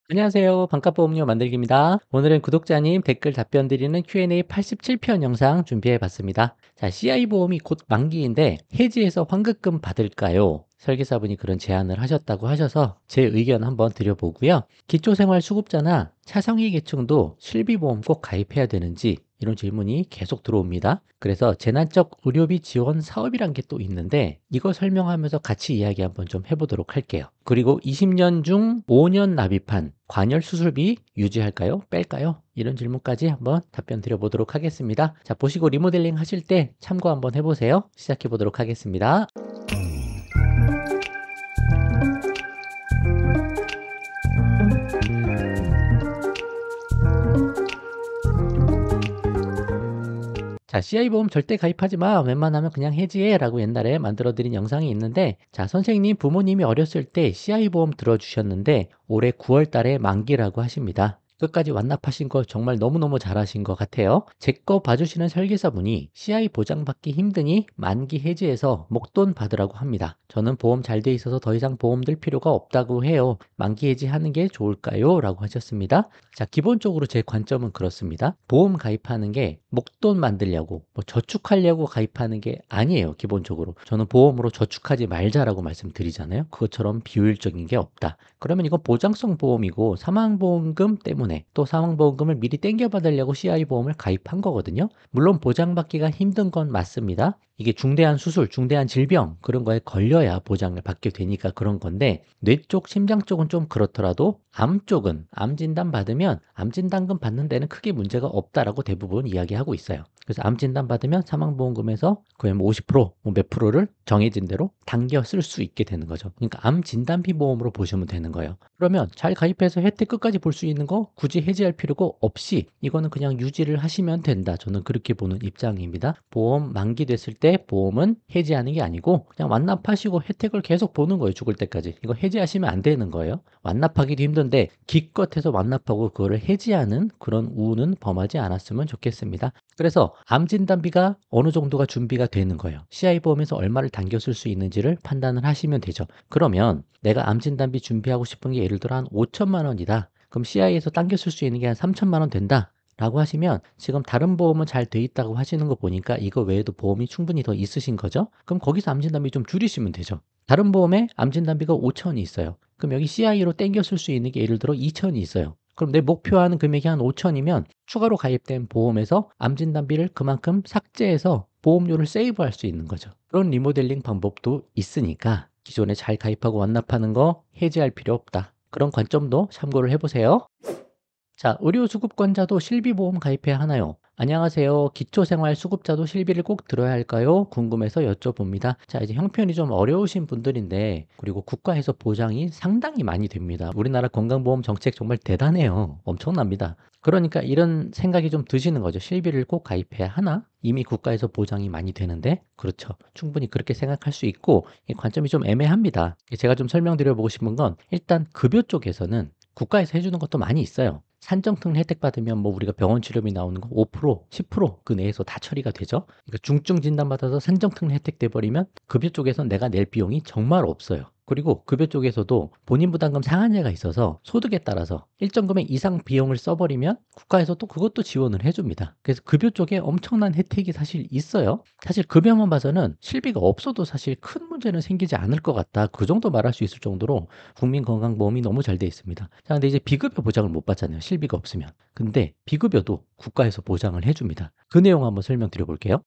안녕하세요. 반값보험료 만들기입니다. 오늘은 구독자님 댓글 답변 드리는 Q&A 87편 영상 준비해 봤습니다. 자, CI 보험이 곧 만기인데 해지해서 환급금 받을까요? 설계사분이 그런 제안을 하셨다고 하셔서 제 의견 한번 드려보고요. 기초생활수급자나 차상위 계층도 실비보험 꼭 가입해야 되는지 이런 질문이 계속 들어옵니다. 그래서 재난적 의료비 지원 사업이란 게 또 있는데 이거 설명하면서 같이 이야기 한번 좀 해보도록 할게요. 그리고 20년 중 5년 납입한 관열 수술비 유지할까요? 뺄까요? 이런 질문까지 한번 답변 드려보도록 하겠습니다. 자, 보시고 리모델링 하실 때 참고 한번 해보세요. 시작해 보도록 하겠습니다. 자, CI보험 절대 가입하지 마. 웬만하면 그냥 해지해. 라고 옛날에 만들어드린 영상이 있는데, 자, 선생님 부모님이 어렸을 때 CI보험 들어주셨는데, 올해 9월 달에 만기라고 하십니다. 끝까지 완납하신 거 정말 너무너무 잘하신 것 같아요. 제 거 봐주시는 설계사분이 CI 보장받기 힘드니 만기 해지해서 목돈 받으라고 합니다. 저는 보험 잘 돼 있어서 더 이상 보험 들 필요가 없다고 해요. 만기 해지하는 게 좋을까요? 라고 하셨습니다. 자, 기본적으로 제 관점은 그렇습니다. 보험 가입하는 게 목돈 만들려고, 뭐 저축하려고 가입하는 게 아니에요, 기본적으로. 저는 보험으로 저축하지 말자라고 말씀드리잖아요. 그것처럼 비효율적인 게 없다. 그러면 이건 보장성 보험이고 사망보험금 때문에 또 사망보험금을 미리 땡겨받으려고 CI보험을 가입한 거거든요. 물론 보장받기가 힘든 건 맞습니다. 이게 중대한 수술, 중대한 질병 그런 거에 걸려야 보장을 받게 되니까 그런 건데 뇌 쪽, 심장 쪽은 좀 그렇더라도 암 쪽은 암 진단 받으면 암 진단금 받는 데는 크게 문제가 없다라고 대부분 이야기하고 있어요. 그래서 암 진단 받으면 사망보험금에서 거의 뭐 50%, 뭐몇 프로를 정해진 대로 당겨 쓸 수 있게 되는 거죠. 그러니까 암 진단비 보험으로 보시면 되는 거예요. 그러면 잘 가입해서 혜택 끝까지 볼 수 있는 거 굳이 해지할 필요가 없이 이거는 그냥 유지를 하시면 된다. 저는 그렇게 보는 입장입니다. 보험 만기됐을 때 보험은 해지하는 게 아니고 그냥 완납하시고 혜택을 계속 보는 거예요. 죽을 때까지. 이거 해지하시면 안 되는 거예요. 완납하기도 힘든데 기껏해서 완납하고 그거를 해지하는 그런 우는 범하지 않았으면 좋겠습니다. 그래서 암 진단비가 어느 정도가 준비가 되는 거예요. CI보험에서 얼마를 당겨 쓸 수 있는지를 판단을 하시면 되죠. 그러면 내가 암 진단비 준비하고 싶은 게 예를 들어 한 5천만 원이다. 그럼 CI에서 당겨 쓸 수 있는 게 한 3천만 원 된다. 라고 하시면 지금 다른 보험은 잘 돼 있다고 하시는 거 보니까 이거 외에도 보험이 충분히 더 있으신 거죠. 그럼 거기서 암 진단비 좀 줄이시면 되죠. 다른 보험에 암 진단비가 5천이 있어요. 그럼 여기 CI로 땡겨 쓸 수 있는 게 예를 들어 2천이 있어요. 그럼 내 목표하는 금액이 한 5천이면 추가로 가입된 보험에서 암 진단비를 그만큼 삭제해서 보험료를 세이브할 수 있는 거죠. 그런 리모델링 방법도 있으니까 기존에 잘 가입하고 완납하는 거 해지할 필요 없다. 그런 관점도 참고를 해보세요. 자, 의료수급권자도 실비보험 가입해야 하나요? 안녕하세요. 기초생활수급자도 실비를 꼭 들어야 할까요? 궁금해서 여쭤봅니다. 자, 이제 형편이 좀 어려우신 분들인데, 그리고 국가에서 보장이 상당히 많이 됩니다. 우리나라 건강보험 정책 정말 대단해요. 엄청납니다. 그러니까 이런 생각이 좀 드시는 거죠. 실비를 꼭 가입해야 하나? 이미 국가에서 보장이 많이 되는데, 그렇죠. 충분히 그렇게 생각할 수 있고, 이 관점이 좀 애매합니다. 제가 좀 설명드려보고 싶은 건, 일단 급여 쪽에서는 국가에서 해주는 것도 많이 있어요. 산정특례 혜택 받으면 뭐 우리가 병원 치료비 나오는 거 5%, 10%그 내에서 다 처리가 되죠. 그러니까 중증 진단 받아서 산정특례 혜택 돼 버리면 급여 쪽에서 내가 낼 비용이 정말 없어요. 그리고 급여 쪽에서도 본인 부담금 상한제가 있어서 소득에 따라서 일정 금액 이상 비용을 써버리면 국가에서 또 그것도 지원을 해줍니다. 그래서 급여 쪽에 엄청난 혜택이 사실 있어요. 사실 급여만 봐서는 실비가 없어도 사실 큰 문제는 생기지 않을 것 같다. 그 정도 말할 수 있을 정도로 국민건강보험이 너무 잘 돼 있습니다. 자, 근데 이제 비급여 보장을 못 받잖아요. 실비가 없으면. 근데 비급여도 국가에서 보장을 해줍니다. 그 내용 한번 설명드려 볼게요.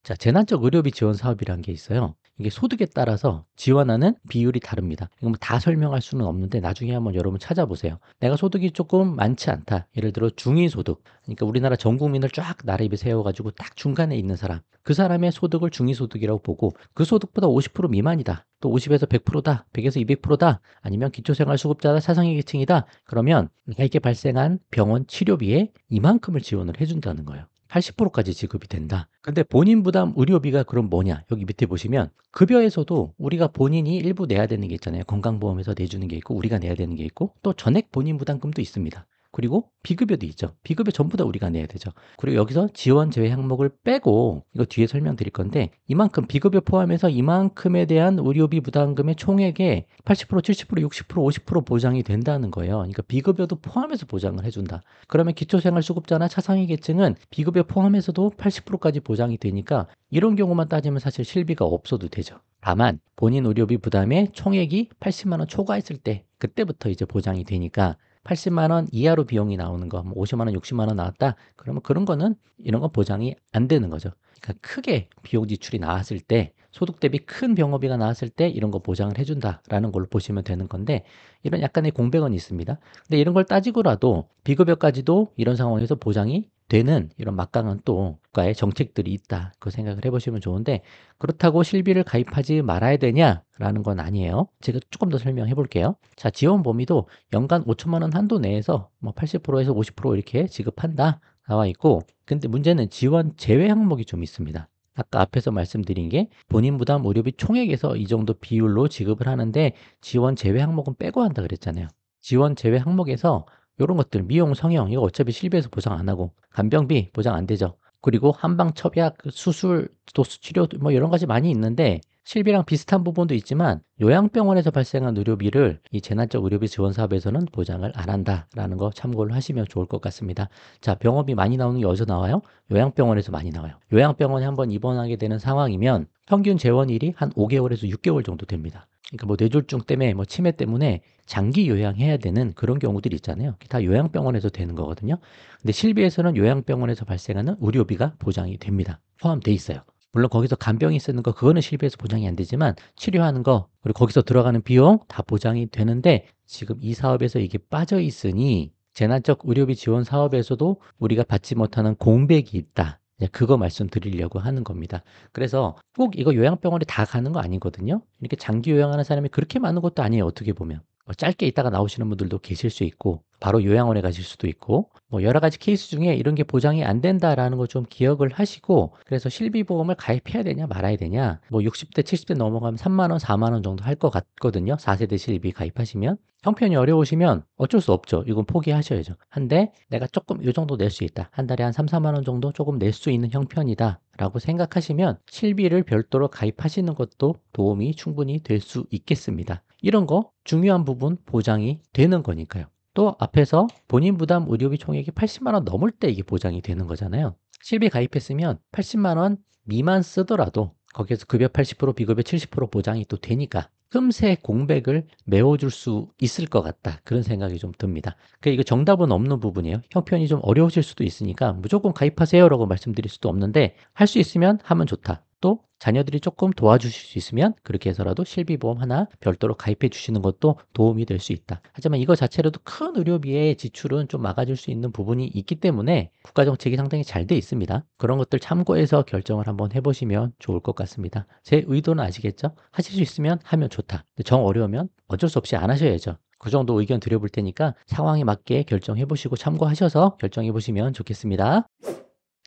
자, 재난적 의료비 지원 사업이라는 게 있어요. 이게 소득에 따라서 지원하는 비율이 다릅니다. 이거 뭐 다 설명할 수는 없는데 나중에 한번 여러분 찾아보세요. 내가 소득이 조금 많지 않다. 예를 들어 중위소득. 그러니까 우리나라 전 국민을 쫙 나래비 세워가지고 딱 중간에 있는 사람. 그 사람의 소득을 중위소득이라고 보고 그 소득보다 50% 미만이다. 또 50에서 100%다. 100에서 200%다. 아니면 기초생활수급자다. 차상위 계층이다. 그러면 이게 발생한 병원 치료비에 이만큼을 지원을 해준다는 거예요. 80%까지 지급이 된다. 근데 본인 부담 의료비가 그럼 뭐냐? 여기 밑에 보시면 급여에서도 우리가 본인이 일부 내야 되는 게 있잖아요. 건강보험에서 내주는 게 있고 우리가 내야 되는 게 있고 또 전액 본인 부담금도 있습니다. 그리고 비급여도 있죠. 비급여 전부 다 우리가 내야 되죠. 그리고 여기서 지원 제외 항목을 빼고 이거 뒤에 설명드릴 건데 이만큼 비급여 포함해서 이만큼에 대한 의료비 부담금의 총액의 80%, 70%, 60%, 50% 보장이 된다는 거예요. 그러니까 비급여도 포함해서 보장을 해준다. 그러면 기초생활수급자나 차상위 계층은 비급여 포함해서도 80%까지 보장이 되니까 이런 경우만 따지면 사실 실비가 없어도 되죠. 다만 본인 의료비 부담의 총액이 80만 원 초과했을 때 그때부터 이제 보장이 되니까 80만 원 이하로 비용이 나오는 거, 뭐 50만 원, 60만 원 나왔다. 그러면 그런 거는 이런 거 보장이 안 되는 거죠. 그러니까 크게 비용 지출이 나왔을 때 소득 대비 큰 병원비가 나왔을 때 이런 거 보장을 해준다라는 걸로 보시면 되는 건데 이런 약간의 공백은 있습니다. 근데 이런 걸 따지고라도 비급여까지도 이런 상황에서 보장이 되는 이런 막강한 또 국가의 정책들이 있다. 그 생각을 해보시면 좋은데 그렇다고 실비를 가입하지 말아야 되냐라는 건 아니에요. 제가 조금 더 설명해 볼게요. 자, 지원 범위도 연간 5천만 원 한도 내에서 뭐 80%에서 50% 이렇게 지급한다 나와 있고 근데 문제는 지원 제외 항목이 좀 있습니다. 아까 앞에서 말씀드린 게 본인 부담 의료비 총액에서 이 정도 비율로 지급을 하는데 지원 제외 항목은 빼고 한다 그랬잖아요. 지원 제외 항목에서 이런 것들 미용 성형 이거 어차피 실비에서 보상 안 하고 간병비 보장 안 되죠. 그리고 한방 첩약 수술 도수 치료 뭐 여러 가지 많이 있는데 실비랑 비슷한 부분도 있지만 요양병원에서 발생한 의료비를 이 재난적 의료비 지원 사업에서는 보장을 안 한다라는 거 참고를 하시면 좋을 것 같습니다. 자, 병원비 많이 나오는 게 어디서 나와요? 요양병원에서 많이 나와요. 요양병원에 한번 입원하게 되는 상황이면 평균 재원일이 한 5개월에서 6개월 정도 됩니다. 그러니까 뭐 뇌졸중 때문에 뭐 치매 때문에 장기 요양해야 되는 그런 경우들이 있잖아요. 다 요양병원에서 되는 거거든요. 근데 실비에서는 요양병원에서 발생하는 의료비가 보장이 됩니다. 포함돼 있어요. 물론 거기서 간병이 쓰는 거 그거는 실비에서 보장이 안 되지만 치료하는 거 그리고 거기서 들어가는 비용 다 보장이 되는데 지금 이 사업에서 이게 빠져 있으니 재난적 의료비 지원 사업에서도 우리가 받지 못하는 공백이 있다. 그거 말씀드리려고 하는 겁니다. 그래서 꼭 이거 요양병원에 다 가는 거 아니거든요. 이렇게 장기 요양하는 사람이 그렇게 많은 것도 아니에요. 어떻게 보면. 짧게 있다가 나오시는 분들도 계실 수 있고 바로 요양원에 가실 수도 있고 뭐 여러 가지 케이스 중에 이런 게 보장이 안 된다라는 거 좀 기억을 하시고 그래서 실비보험을 가입해야 되냐 말아야 되냐 뭐 60대 70대 넘어가면 3만 원 4만 원 정도 할 것 같거든요. 4세대 실비 가입하시면 형편이 어려우시면 어쩔 수 없죠. 이건 포기하셔야죠. 한데 내가 조금 이 정도 낼 수 있다. 한 달에 한 3, 4만 원 정도 조금 낼 수 있는 형편이다 라고 생각하시면 실비를 별도로 가입하시는 것도 도움이 충분히 될 수 있겠습니다. 이런 거 중요한 부분 보장이 되는 거니까요. 또 앞에서 본인 부담 의료비 총액이 80만 원 넘을 때 이게 보장이 되는 거잖아요. 실비 가입했으면 80만 원 미만 쓰더라도 거기에서 급여 80% 비급여 70% 보장이 또 되니까 틈새 공백을 메워줄 수 있을 것 같다. 그런 생각이 좀 듭니다. 이거 정답은 없는 부분이에요. 형편이 좀 어려우실 수도 있으니까 무조건 가입하세요라고 말씀드릴 수도 없는데 할 수 있으면 하면 좋다. 또 자녀들이 조금 도와주실 수 있으면 그렇게 해서라도 실비보험 하나 별도로 가입해 주시는 것도 도움이 될 수 있다. 하지만 이거 자체로도 큰 의료비의 지출은 좀 막아줄 수 있는 부분이 있기 때문에 국가정책이 상당히 잘 돼 있습니다. 그런 것들 참고해서 결정을 한번 해보시면 좋을 것 같습니다. 제 의도는 아시겠죠? 하실 수 있으면 하면 좋다. 정 어려우면 어쩔 수 없이 안 하셔야죠. 그 정도 의견 드려볼 테니까 상황에 맞게 결정해보시고 참고하셔서 결정해보시면 좋겠습니다.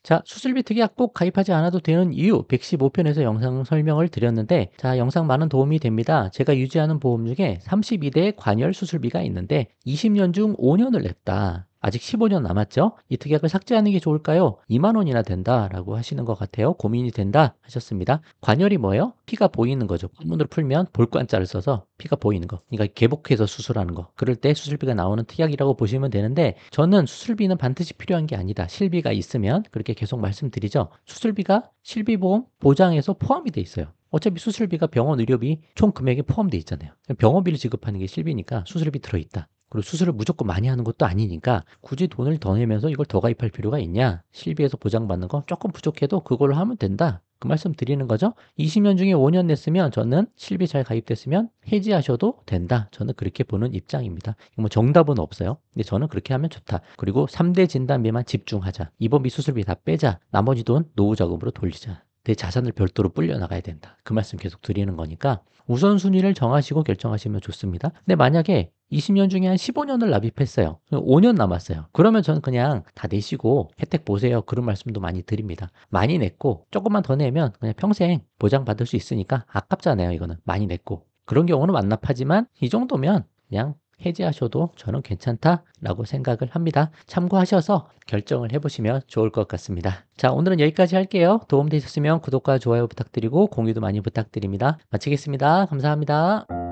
자, 수술비 특약 꼭 가입하지 않아도 되는 이유 115편에서 영상 설명을 드렸는데 자, 영상 많은 도움이 됩니다. 제가 유지하는 보험 중에 32대 관열 수술비가 있는데 20년 중 5년을 냈다. 아직 15년 남았죠? 이 특약을 삭제하는 게 좋을까요? 2만 원이나 된다라고 하시는 것 같아요. 고민이 된다 하셨습니다. 관열이 뭐예요? 피가 보이는 거죠. 한문으로 풀면 볼관자를 써서 피가 보이는 거. 그러니까 개복해서 수술하는 거. 그럴 때 수술비가 나오는 특약이라고 보시면 되는데 저는 수술비는 반드시 필요한 게 아니다. 실비가 있으면 그렇게 계속 말씀드리죠. 수술비가 실비보험 보장에서 포함이 돼 있어요. 어차피 수술비가 병원 의료비 총 금액에 포함되어 있잖아요. 병원비를 지급하는 게 실비니까 수술비 들어있다. 그리고 수술을 무조건 많이 하는 것도 아니니까 굳이 돈을 더 내면서 이걸 더 가입할 필요가 있냐? 실비에서 보장받는 거 조금 부족해도 그걸로 하면 된다. 그 말씀 드리는 거죠. 20년 중에 5년 냈으면 저는 실비 잘 가입됐으면 해지하셔도 된다. 저는 그렇게 보는 입장입니다. 뭐 정답은 없어요. 근데 저는 그렇게 하면 좋다. 그리고 3대 진단비만 집중하자. 입원비 수술비 다 빼자. 나머지 돈 노후 자금으로 돌리자. 내 자산을 별도로 불려나가야 된다. 그 말씀 계속 드리는 거니까 우선순위를 정하시고 결정하시면 좋습니다. 근데 만약에 20년 중에 한 15년을 납입했어요. 5년 남았어요. 그러면 저는 그냥 다 내시고 혜택 보세요. 그런 말씀도 많이 드립니다. 많이 냈고 조금만 더 내면 그냥 평생 보장받을 수 있으니까 아깝잖아요. 이거는 많이 냈고. 그런 경우는 완납하지만 이 정도면 그냥 해지하셔도 저는 괜찮다라고 생각을 합니다. 참고하셔서 결정을 해보시면 좋을 것 같습니다. 자, 오늘은 여기까지 할게요. 도움되셨으면 구독과 좋아요 부탁드리고 공유도 많이 부탁드립니다. 마치겠습니다. 감사합니다.